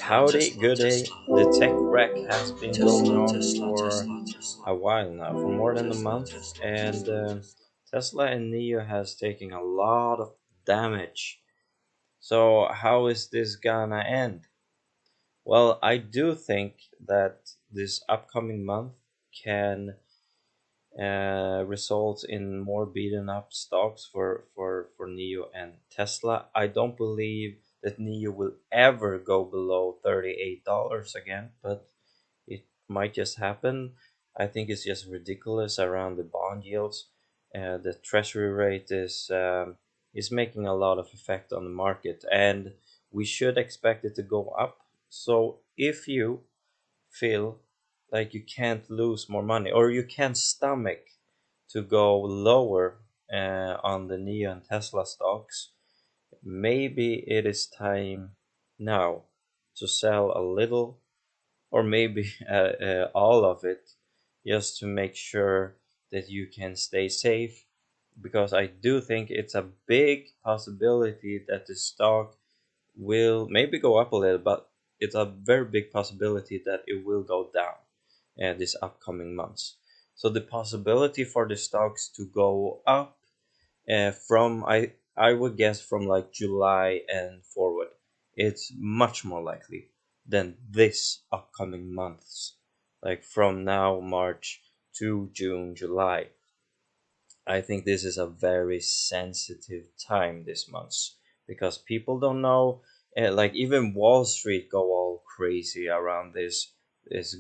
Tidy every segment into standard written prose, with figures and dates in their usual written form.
Howdy, good day. The tech wreck has been going on for a while now, for more than a month, and Tesla and Nio has taken a lot of damage. So how is this gonna end? Well, I do think that this upcoming month can result in more beaten up stocks for Nio and Tesla. I don't believe that Nio will ever go below $38 again, but it might just happen. I think it's just ridiculous around the bond yields. The treasury rate is making a lot of effect on the market, and we should expect it to go up. So if you feel like you can't lose more money or you can't stomach to go lower on the Nio and Tesla stocks, maybe it is time now to sell a little or maybe all of it, just to make sure that you can stay safe, because I do think it's a big possibility that the stock will maybe go up a little, but it's a very big possibility that it will go down this upcoming months. So the possibility for the stocks to go up from I would guess from like July and forward, it's much more likely than this upcoming months, like from now March to June, July. I think this is a very sensitive time this month because people don't know. Like even Wall Street go all crazy around this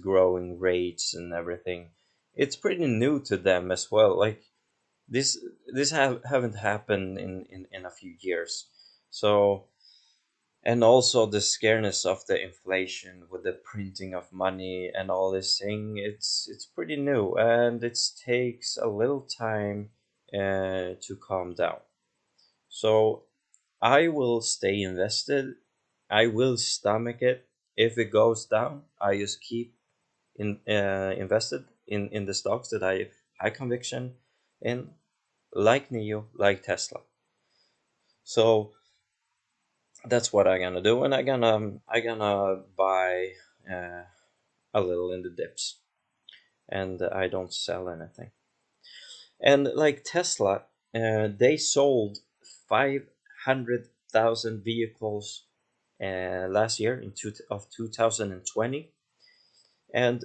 growing rates and everything. It's pretty new to them as well. Like this haven't happened in a few years. So, and also the scareness of the inflation with the printing of money and all this thing, it's pretty new and it takes a little time to calm down. So I will stay invested. I will stomach it. If it goes down, I just keep invested in the stocks that I have high conviction in, like Nio, like Tesla. So that's what I'm gonna do, and I gonna buy a little in the dips, and I don't sell anything. And like Tesla, they sold 500,000 vehicles last year in 2020, and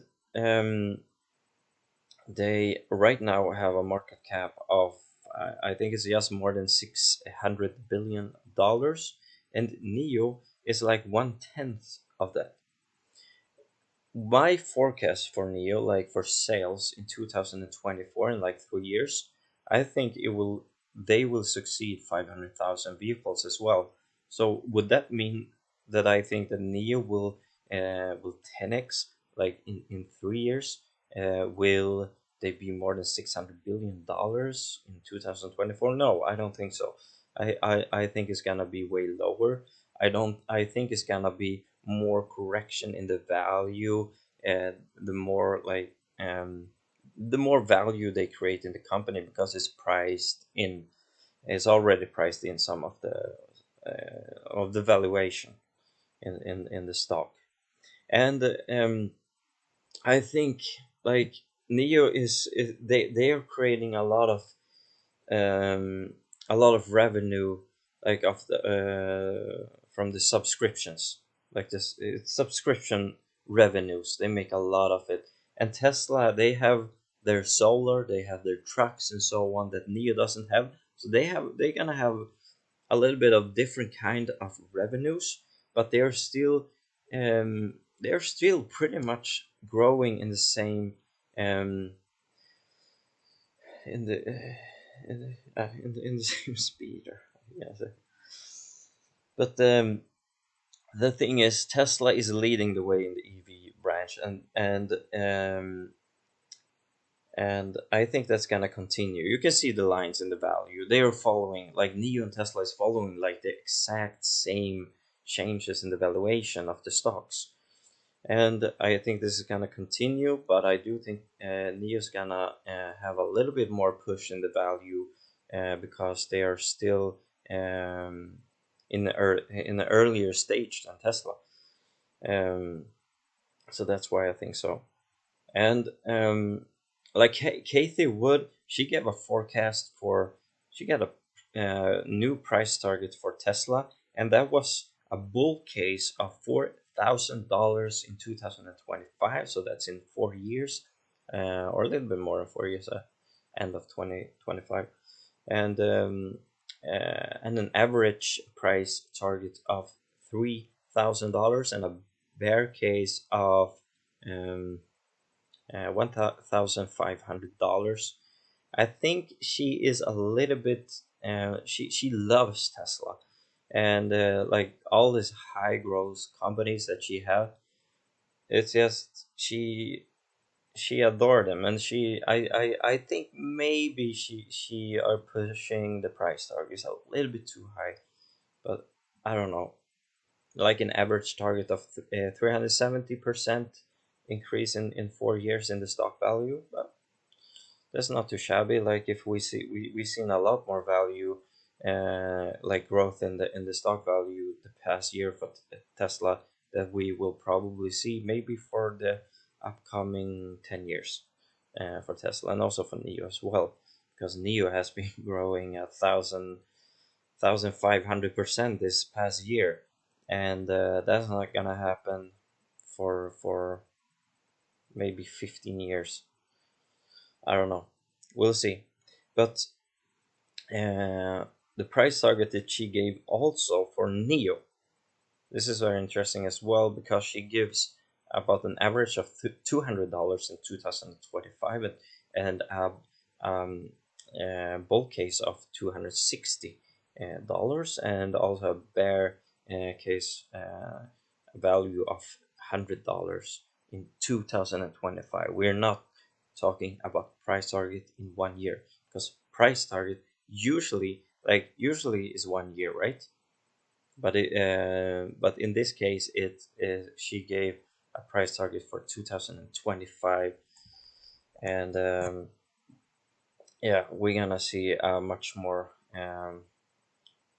they right now have a market cap of I think it's just more than $600 billion, and Nio is like 1/10 of that. My forecast for Nio, like for sales in 2024 in like 3 years, I think it will they will succeed 500,000 vehicles as well. So would that mean that I think that Nio will 10x like in 3 years? Will they be more than $600 billion in 2024? No, I don't think so. I think it's gonna be way lower. I think it's gonna be more correction in the value, and the more value they create in the company, because it's already priced in some of the valuation in the stock. And I think like Neo is they are creating um, a lot of revenue, like of the from the subscriptions, like this it's subscription revenues. They make a lot of it. And Tesla, they have their solar, they have their trucks and so on that Neo doesn't have. So they're gonna have a little bit of different kind of revenues, but they're still pretty much growing in the same um in the in the same speed. Or, yeah, but the thing is, Tesla is leading the way in the EV branch, and I think that's gonna continue. You can see the lines in the value. They are following, like Nio and Tesla is following like the exact same changes in the valuation of the stocks. And I think this is gonna continue, but I do think Neo's gonna have a little bit more push in the value because they are still in the earlier stage than Tesla. Um, so that's why I think so. And like Kathy Wood, she gave a forecast for she got a new price target for Tesla, and that was a bull case of $4,000 in 2025. So that's in 4 years, or a little bit more than 4 years, end of 2025, and an average price target of $3,000 and a bear case of um, $1,500. I think she is a little bit. She loves Tesla, and like all these high growth companies that she have, it's just she adored them, and I think maybe she are pushing the price targets a little bit too high, but I don't know. Like an average target of 370% increase in 4 years in the stock value. But that's not too shabby. Like if we've seen a lot more value, like growth in the stock value the past year for Tesla that we will probably see maybe for the upcoming 10 years, for Tesla and also for Nio as well, because Nio has been growing 1,500% this past year, and that's not gonna happen for maybe 15 years. I don't know. We'll see. But uh, the price target that she gave also for Neo, this is very interesting as well because she gives about an average of $200 in 2025, and um, a bull case of $260, and also a bear case value of $100 in 2025. We're not talking about price target in 1 year, because price target usually is 1 year, right? But in this case, it is she gave a price target for 2025, and yeah, we're gonna see much more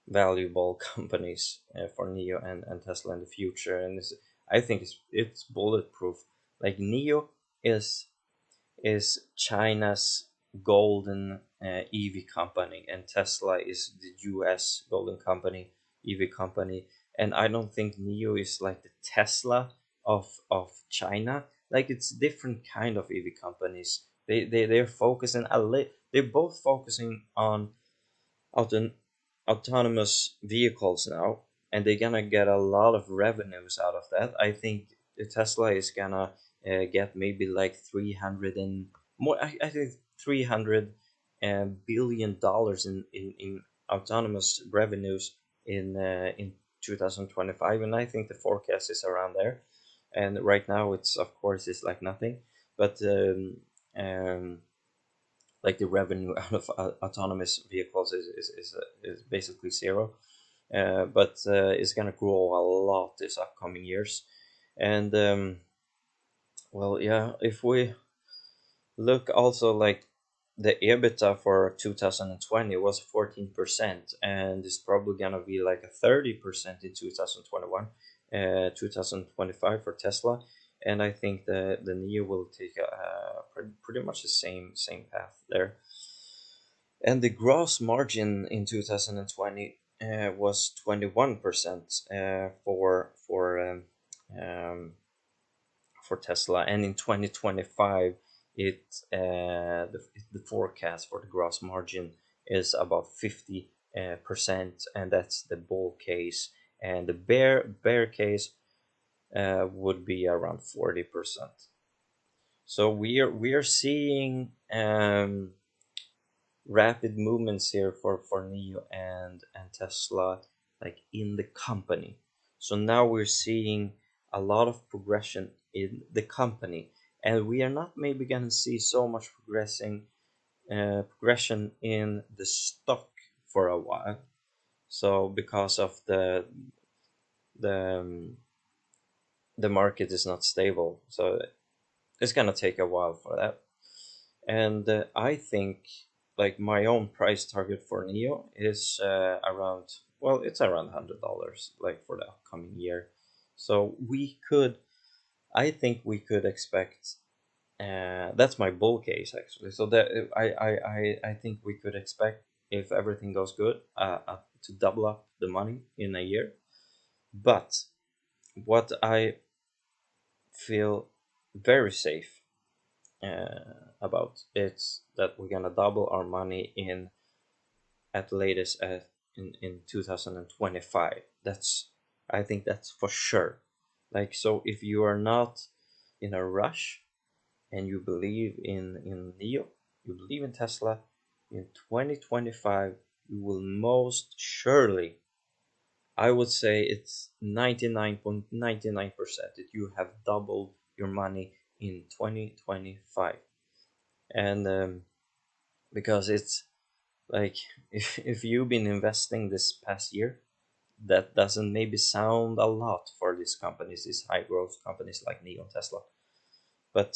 valuable companies for Neo and Tesla in the future, and I think it's bulletproof. Like Neo is China's golden EV company, and Tesla is the US golden company EV company. And I don't think Nio is like the Tesla of China. Like it's different kind of EV companies. They're focusing they're both focusing on auton- autonomous vehicles now, and they're gonna get a lot of revenues out of that. I think the Tesla is gonna get maybe like 300 and more. I think 300 billion dollars in autonomous revenues in 2025, and I think the forecast is around there. And right now, it's like nothing, but like the revenue out of autonomous vehicles is basically zero. But it's gonna grow a lot this upcoming years, and well, yeah, if we look also like the EBITDA for 2020 was 14%, and it's probably gonna be like a 30% in 2021, 2025 for Tesla, and I think the Neo will take pretty much the same path there. And the gross margin in 2020 was 21% um, for Tesla, and in 2025, it the forecast for the gross margin is about 50%, and that's the bull case, and the bear case would be around 40%. So we are seeing rapid movements here for Nio and Tesla, like in the company. So now we're seeing a lot of progression in the company, and we are not maybe gonna see so much progression in the stock for a while. So because of the the market is not stable, so it's gonna take a while for that. And I think like my own price target for Neo is around, well, it's around $100, like for the upcoming year. So we could, I think we could expect. That's my bull case actually. So that I think we could expect, if everything goes good, to double up the money in a year. But what I feel very safe about, it's that we're gonna double our money in, at latest, in 2025. That's, I think that's for sure. Like, so if you are not in a rush and you believe in Nio, you believe in Tesla, in 2025 you will most surely, I would say it's 99.99% that you have doubled your money in 2025. And because it's like, if you've been investing this past year, that doesn't maybe sound a lot for these companies, these high growth companies like Nio and Tesla. But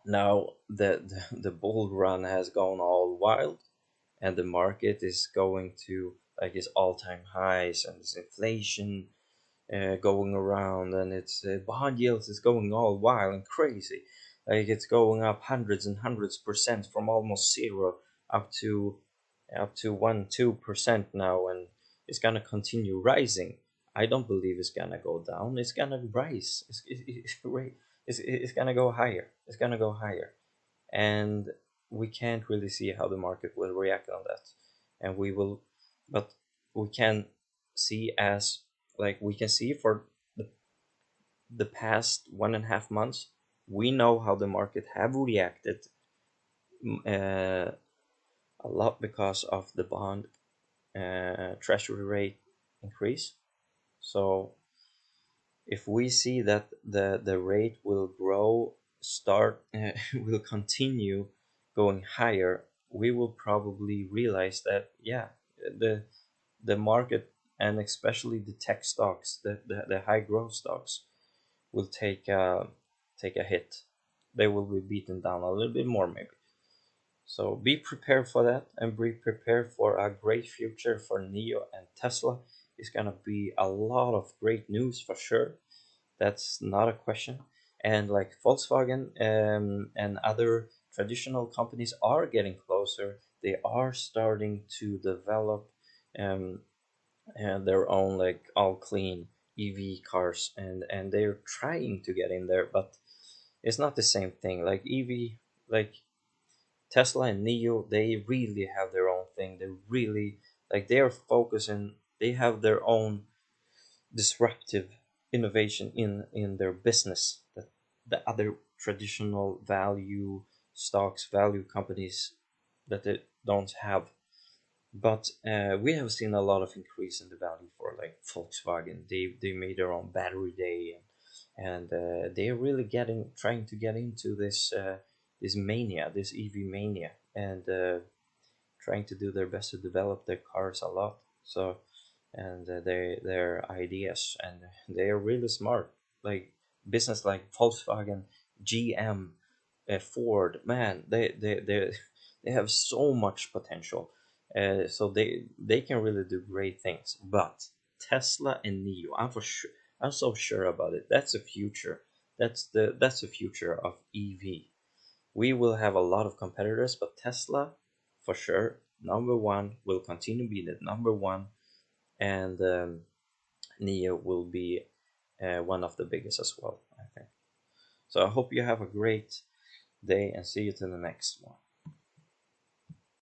now the bull run has gone all wild, and the market is going to like its all-time highs, and this inflation going around, and it's bond yields is going all wild and crazy. Like, it's going up hundreds and hundreds percent from almost zero up to 1-2% now, and it's gonna continue rising. I don't believe it's gonna go down. It's gonna rise. It's gonna go higher. It's gonna go higher, and we can't really see how the market will react on that. And we will, but we can see, as like we can see for the, the past 1.5 months, we know how the market have reacted, a lot because of the bond treasury rate increase. So if we see that the rate will grow, start will continue going higher, we will probably realize that, yeah, the the market, and especially the tech stocks, the high growth stocks, will take a hit. They will be beaten down a little bit more maybe. So be prepared for that, and be prepared for a great future for Nio and Tesla. It's gonna be a lot of great news for sure. That's not a question. And like Volkswagen and other traditional companies are getting closer. They are starting to develop um, their own like all clean EV cars, and they're trying to get in there, but it's not the same thing. Like EV, like Tesla and Nio, they really have their own thing. They really, like, they're focusing. They have their own disruptive innovation in their business that the other traditional value stocks, value companies, that they don't have. But we have seen a lot of increase in the value for like Volkswagen. They made their own battery day, and they're really getting trying to get into this mania, this EV mania, and trying to do their best to develop their cars a lot. So, and their ideas, and they are really smart. Like business like Volkswagen, GM, Ford, man, they have so much potential. So they can really do great things. But Tesla and Nio, I'm so sure about it. That's the future. That's the future of EV. We will have a lot of competitors, but Tesla, for sure, number one, will continue to be the number one, and Nio will be one of the biggest as well, I think. So I hope you have a great day, and see you to the next one.